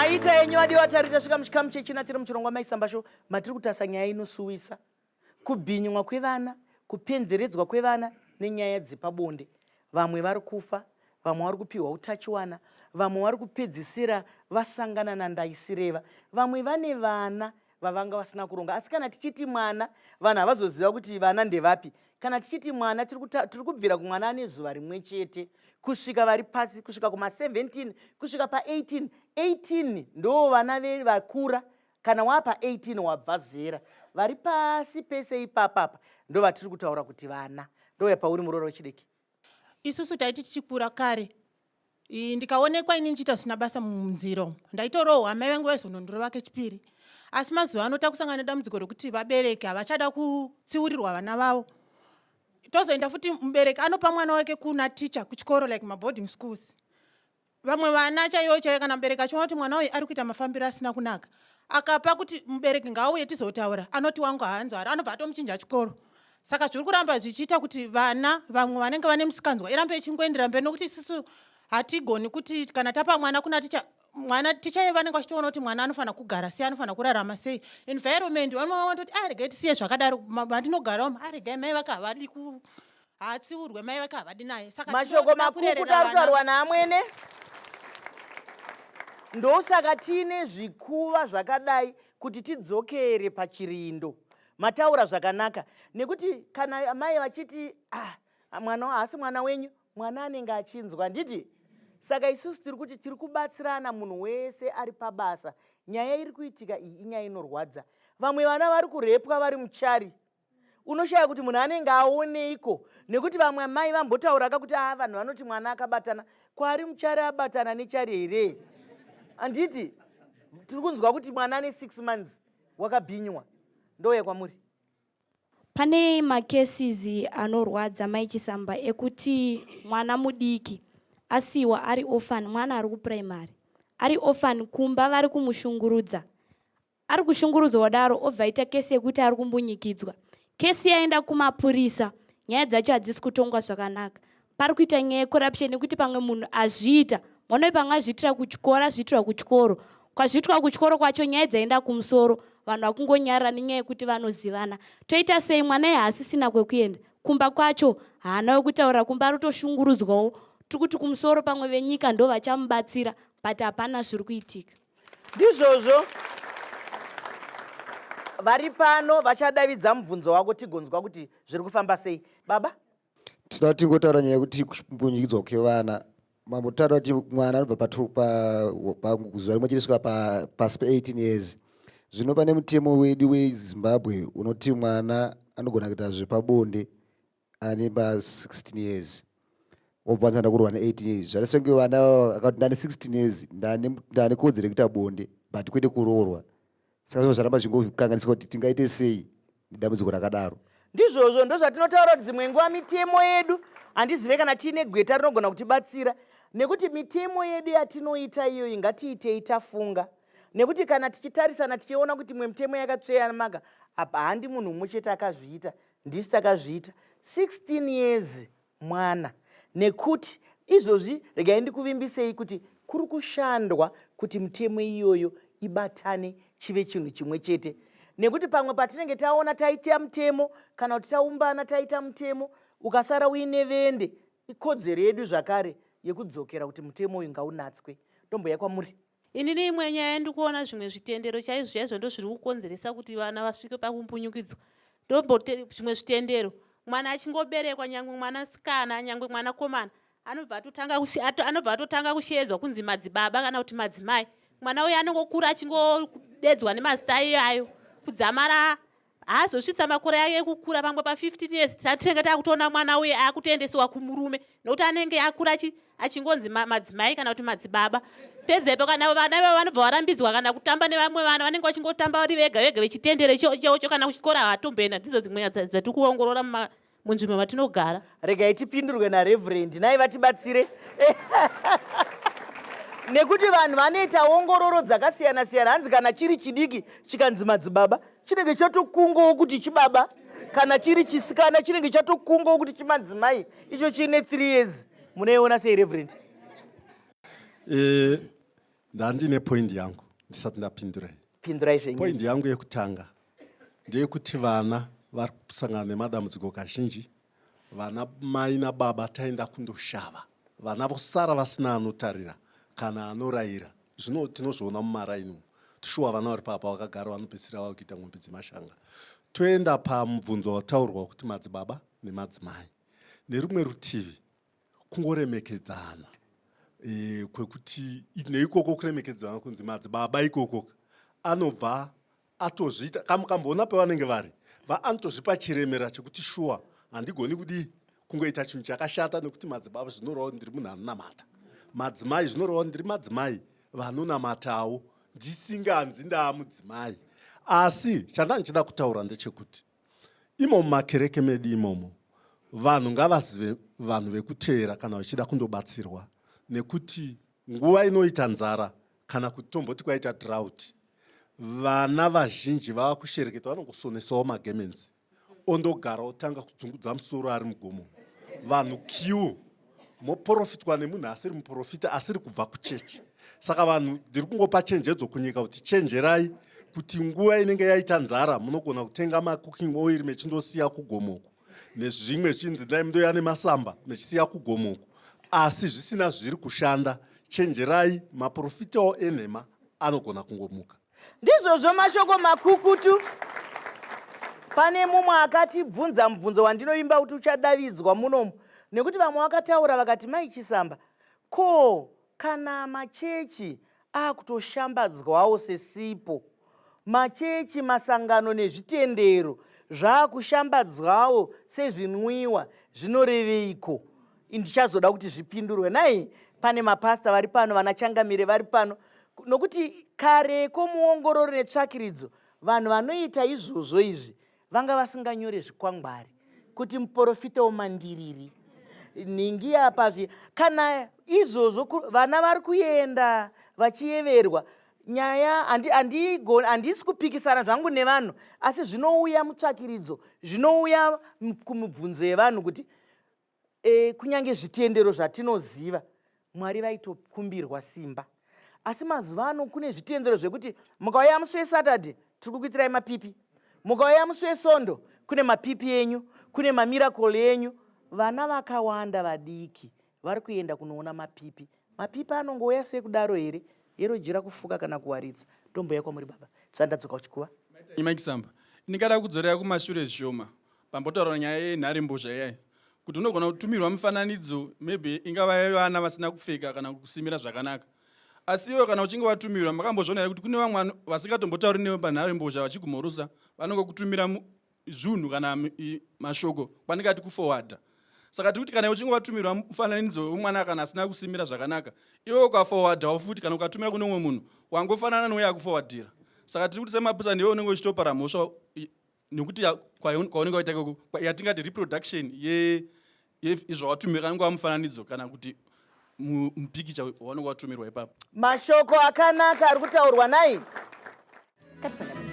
maita enyu adiwa tarita svika muchikamu chechina tiri muchirongwa Mai Chisamba Show matiri kutasa nyaya inosuwisa kubhinywa kwevana, kupenzeredzwa kwevana nenyaya dzepabonde. Vamwe vari kufa, vamwe vari kupiwa utachiwana, vamwe vari kupedzisira vasangana nandaisireva, vamwe vane vana vavanga vasina kuronga. Asi kana tichiti mwana, vanhu havazoziva kuti vana ndevapi. Kana tichiti mwana, tiri kubvira kumwana ane zuva rimwe chete kusvika vari pasi, kusvika kuma 17 kusvika pa 18. 18 ndo vana vakura. Kana wapa 18 wabva zera. Vari pasi pese ipapapa ndo vatiri kutaura kuti vana. Ndo pauri muroora wechidiki. Isusu taiti tichikura kare, ndikaonekwa ini nchiita zvisina basa munziro, ndaitorohwa mai vangu vaizonondoro vake chipiri. Asi mazuva ano takusangana nedambudziko rekuti vabereki havachada kutsiurirwa vana vavo. Tozoenda futi mubereki anopa mwana wake kuna ticha kuchikoro like maboarding schools. Vamwe vana chaiyo kana mubereki achiona kuti mwana uyu ari kuita mafambiro asina kunaka, akapa kuti mubereki ngaauye tizotaura, anoti wangu haanzwara, anobva atomuchinja chikoro. Saka zviri kuramba zvichiita kuti vana vamwe vanenge vane musikanzwa irambe ichingoendera mberi, nokuti isusu hatigoni kuti kana tapa mwana kuna ticha, mwana ticha vanenge vachitoona kuti mwana anofana kugara sei, anofana kurarama sei. Environment vanoti kuti regai tisiye zvakadaro, vandinogarawo regai mai vake havadi hatsiurwe, mai vake havadi naye. Saka mashoko makuru kutaurwa naamwene. Ndosaka tine zvikuva zvakadai kuti tidzokere pachirindo. Mataura zvakanaka nekuti kana mai vachiti mwana haasi mwana wenyu, mwana anenge achinzwa nditi. Saka isusu tiri kuti tiri kubatsirana, munhu wese ari pabasa. Nyaya iri kuitika iyi inyaya inorwadza. Vamwe vana vari kurepwa vari muchari. Unoshaya kuti munhu anenge aoneiko, nekuti vamwe mai vambotaura kuti vanhu vanoti mwana akabatana, kwari muchari abatana nechari here? Anditi tiri kunzwa kuti mwana ane 6 months wakabhinywa. Ndoye kwamuri. Pane makesizi anorwadza Mai Chisamba ekuti mwana mudiki asiwa ari orphan, mwana ari kuprimary ari orphan, kumba vari kumushungurudza, ari kushungurudzwa wadaro obva aita kesi yekuti ari kumbunyikidzwa. Kesi yaenda kumapurisa, nyaya dzacho hadzisi kutongwa zvakanaka. Pari kuita nyaya yecorruption nekuti pamwe munhu azviita, mwana pamwe azviitira kuchikoro, azviitira kuchikoro. Kwazviitwa kuchikoro kwacho nyaya dzaenda kumusoro, vanhu vakungonyarara nenyaya yekuti vanozivana. Toita sei mwana haasisina kwekuenda, kumba kwacho haana wekutaura, kumba rotoshungurudzwawo. Tiri kuti kumusoro pamwe venyika ndo vachamubatsira, but hapana zviri kuitika. Ndizvozvo vari pano vachadavidza mubvunzo wako tigonzwa kuti zviri kufamba sei. Baba, tinoda tingotaura nyaya yekuti kumbunyikidzwa kwevana. Mamotaura kuti mwana anobva pazuva rimwe chete kusvika pasi pa18 years. Zvino pane mutemo wedu weZimbabwe unoti mwana anogona kuita zvepabonde ane pa16 years. Obva azoenda kurwa ne18 years. Zvare senge vana akati ndane 16 years ndane kodzero yekuita bonde but kwete kuroorwa. Saka zvino zvaramba zvingokanganisika kuti tingaite sei nedambudziko rakadaro. Ndizvozvo ndozvatinotaura kuti dzimwe nguva mitemo yedu handizive kana tiine gweta rinogona kutibatsira, nekuti mitemo yedu yatinoita iyoyi ngatiitei tafunga. Nekuti kana tichitarisana tichiona kuti imwe mitemo yakatsveyamaka, apa handi munhu mumwe chete akazviita, ndisi takazviita. 16 years mwana. Nekuti izvozvi regai ndikuvimbisei kuti kuri kushandwa kuti mitemo iyoyo ibatane chive chinhu chimwe chete. Nekuti pamwe patinenge taona taita mutemo kana kuti taumbana taita mutemo ukasara uine vende, ikodzero yedu zvakare yekudzokera kuti mutemo uyu ngaunatswe. Ndomboya kwamuri. Inini imwe nyaya ndikuona zvimwe zvitendero chaizvo ndo zviri kukonzeresa kuti vana vasvike pakumbunyikidzwa. Zvimwe zvitendero mwana achingoberekwa, nyangwe mwana sikana, nyangwe mwana komana, anobva atotanga kushedzwa kunzi madzibaba kana kuti madzimai. Mwana uyu anongokura achingodedzwa nemazita iyayo kudzamara haazosvitsa makore yake ekukura. Pamwe pa15 years tinenge takutoona mwana uyu akutoendesiwa kumurume nokuti anenge akura achingonzi madzimai kana kuti madzibaba. Pedzepo kana vana vanobva varambidzwa kana kutamba nevamwe vana vanenge vachingotamba vari vega vega vechitendere ichocho, kana kuchikora havatomboenda. Ndidzo dzimwe dzatiri kuongorora munzvimbo matinogara. Regai tipindurwe naReverend, nai vatibatsire. Nekuti vanhu vanoita ongororo dzakasiyana siyana, hanzi kana chiri chidiki chikanzi madzibaba chinenge chatokungawo kuti chibaba, kana chiri chisikana chinenge chatokungawo kuti chimadzimai, icho chine 3 years. Munaiona sei Reverend? ndandine point yangu ndisati ndapindura. Pindurai zvenyu. Point yangu yekutanga ndeyekuti vana vari kusangana nemadambudziko kazhinji. Vana mai nababa taenda kundoshava. Vana vosara vasina anotarira kana anorayira. Zvino tinozviona mumaraini. Tushuwa vana vari papa vakagara vanopedzisira vakuita ng'ombe dzemashanga. Toenda pamubvunzo wataurwa kuti madzibaba nemadzimai. Nerimwe rutivi kungoremekedzana. Kwekuti neikoko kuremekedzana kunzi madzibaba ikoko anobva atozviita kamboona pavanenge vari anotozvipa chiremera chekuti shuwa handigoni kudi kungoita chinhu chakashata nekuti madzibaba zvinorawo ndiri munhu anonamata. Madzimai zvinorawo ndiri madzimai vanonamatawo ndisinganzi ndaamudzimai. Asi chandanga ndichida kutaura ndechekuti imomo mumakereke medu imomo vanhu ngavazive vanhu vekuteera kana vachida kundobatsirwa, nekuti nguva inoita nzara kana kuti tomboti kwaita drought, vana vazhinji vava kushereketa vanongosonesawo magemenzi ondogara otanga kudzungudza musoro ari mugomo. Vanhu kiu moprofitwa nemunhu asiri muprofita asiri kubva kuchechi. Saka vanhu ndiri kungopa chenjedzo kunyika kuti chenjerai kuti nguva inenge yaita nzara munogona kutenga macooking oil mechindosiya kugomoko nezvimwe chinzi ndai mundoya nemasamba mechisiya kugomoko, asi zvisina zviri kushanda. Chenjerai, maprofitawo enhema anogona kungomuka. Ndizvozvo mashoko makukutu. Pane mumwe akatibvunza mubvunzo wandinoimba kuti uchadavidzwa munomu, nekuti vamwe vakataura vakati Mai Chisamba, ko kana machechi akutoshambadzwawo sesipo, machechi, masangano nezvitendero zvaakushambadzwawo sezvinwiwa, zvinoreveiko? Ndichazoda kuti zvipindurwe. Nai pane mapasta vari pano, vanachangamire vari pano, nokuti kareko muongororo netsvakiridzo vanhu vanoita izvozvo izvi vanga vasinganyore zvikwangwari kuti muprofita womandiriri ningi apazvi. Kana izvozvo vana vari kuenda vachiyeverwa, nyaya handisi kupikisana zvangu nevanhu, asi zvinouya mutsvakiridzo, zvinouya kumibvunzo yevanhu kuti kunyange zvitendero zvatinoziva Mwari vaitokumbirwa simba. Asi mazuva ano kune zvitendero zvekuti mukauya musi weSaturday tiri kukuitirai mapipi, mukauya musi weSondo kune mapipi enyu, kune mamirakoli enyu. Vana vakawanda vadiki vari kuenda kunoona mapipi. Mapipi anongouya sekudaro here, yero jira kufuka kana kuwaridza. Ndomboya kwamuri baba, tsandadzoka kuchikuva. Mai Chisamba, ndingada kudzorera kumashure zvishoma pambotaura nyaya yenharembozha iyai, kuti unogona kutumirwa mufananidzo maybe ingava yevana vasina kupfeka kana kusimira zvakanaka. Asi iwe kana uchinge watumirwa, makambozviona here kuti kune vamwe vasingatombotauri newe panharembozha vachigumhorusa vanongokutumira zvinhu kana mashoko kwatingati kuforwarda. Saka tiri kuti kana uchinge watumirwa mufananidzo womwana kana asina kusimira zvakanaka, iwe ukaforwardawo futi kana ukatumira kune umwe munhu wangofanana nouya akuforwardira. Saka tiri kuti semapurisa ndiwe unenge uchitopara mhosva nekuti kwaunenge waita ikoko yatingati reproduction yezvawatumira kana nguva mufananidzo kana kuti mupikicha waunenge watumirwa ipapo. Mashoko akanaka ari kutaurwa nai. Katisangana.